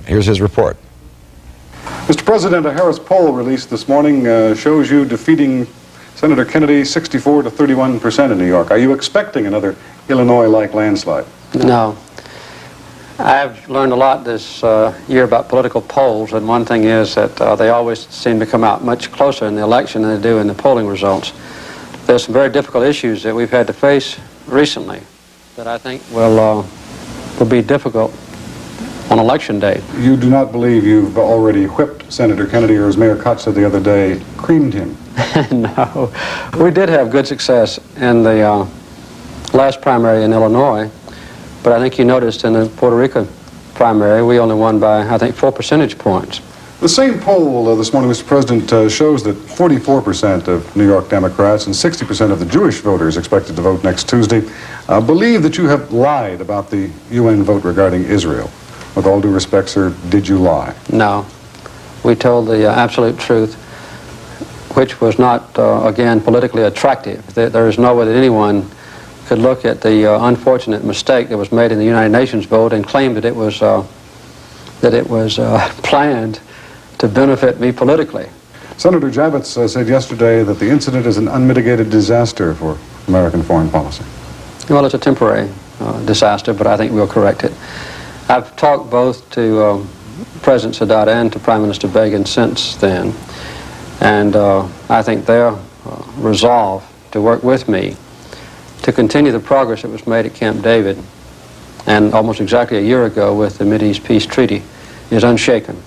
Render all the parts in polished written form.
Here's his report. Mr. President, a Harris poll released this morning shows you defeating Senator Kennedy 64 to 31% in New York. Are you expecting another Illinois-like landslide? No. I've learned a lot this year about political polls, and one thing is that they always seem to come out much closer in the election than they do in the polling results. There's some very difficult issues that we've had to face recently that I think will be difficult on election day. You do not believe you've already whipped Senator Kennedy, or as Mayor Koch said the other day, creamed him? No. We did have good success in the last primary in Illinois, but I think you noticed in the Puerto Rico primary, we only won by, I think, 4 percentage points. The same poll this morning, Mr. President, shows that 44% of New York Democrats and 60% of the Jewish voters expected to vote next Tuesday believe that you have lied about the UN vote regarding Israel. With all due respect, sir, did you lie? No. We told the absolute truth, which was not, again, politically attractive. There is no way that anyone could look at the unfortunate mistake that was made in the United Nations vote and claim that it was planned to benefit me politically. Senator Javits said yesterday that the incident is an unmitigated disaster for American foreign policy. Well, it's a temporary disaster, but I think we'll correct it. I've talked both to President Sadat and to Prime Minister Begin since then, and I think their resolve to work with me to continue the progress that was made at Camp David and almost exactly a year ago with the Mideast Peace Treaty is unshaken.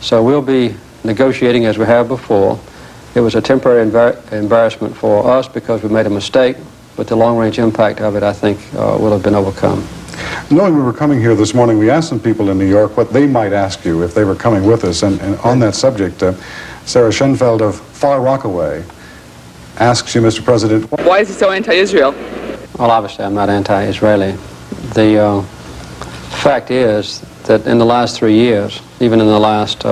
So we'll be negotiating as we have before. It was a temporary embarrassment for us because we made a mistake, but the long-range impact of it, I think, will have been overcome. Knowing we were coming here this morning, we asked some people in New York what they might ask you if they were coming with us. And on that subject, Sarah Schoenfeld of Far Rockaway asks you, Mr. President, why is he so anti-Israel? Well, obviously, I'm not anti-Israeli. The fact is that in the last 3 years, even in the last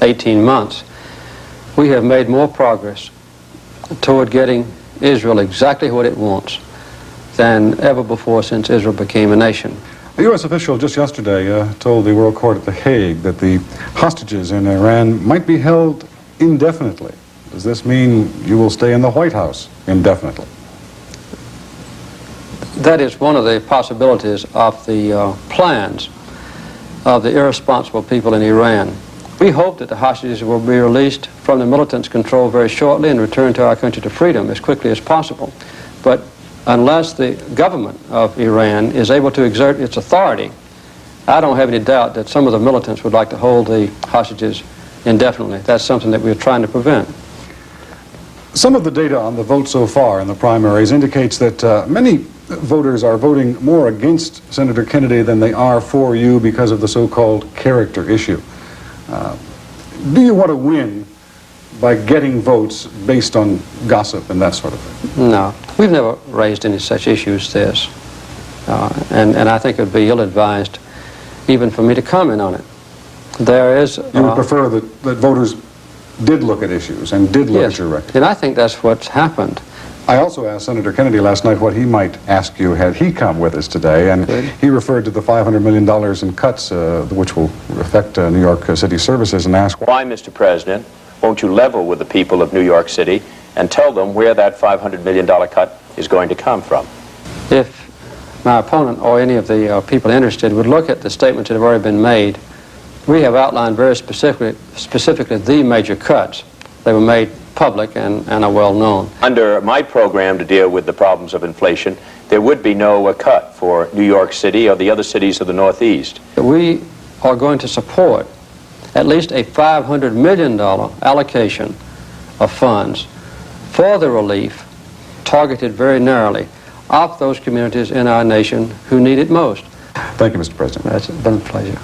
18 months, we have made more progress toward getting Israel exactly what it wants than ever before since Israel became a nation. A U.S. official just yesterday told the World Court at The Hague that the hostages in Iran might be held indefinitely. Does this mean you will stay in the White House indefinitely? That is one of the possibilities of the plans of the irresponsible people in Iran. We hope that the hostages will be released from the militants' control very shortly and return to our country to freedom as quickly as possible. But unless the government of Iran is able to exert its authority, I don't have any doubt that some of the militants would like to hold the hostages indefinitely. That's something that we're trying to prevent. Some of the data on the vote so far in the primaries indicates that many voters are voting more against Senator Kennedy than they are for you because of the so-called character issue. Do you want to win by getting votes based on gossip and that sort of thing? No. We've never raised any such issues as this. And I think it would be ill-advised even for me to comment on it. There is... You would prefer that voters did look at issues and did look at your record? And I think that's what's happened. I also asked Senator Kennedy last night what he might ask you had he come with us today, and he referred to the $500 million in cuts which will affect New York City services, and asked, why, Mr. President, won't you level with the people of New York City and tell them where that $500 million cut is going to come from? If my opponent or any of the people interested would look at the statements that have already been made, we have outlined very specifically the major cuts. They were made public and are well known. Under my program to deal with the problems of inflation, there would be no cut for New York City or the other cities of the Northeast. We are going to support at least a $500 million allocation of funds for the relief targeted very narrowly of those communities in our nation who need it most. Thank you, Mr. President. It's been a pleasure.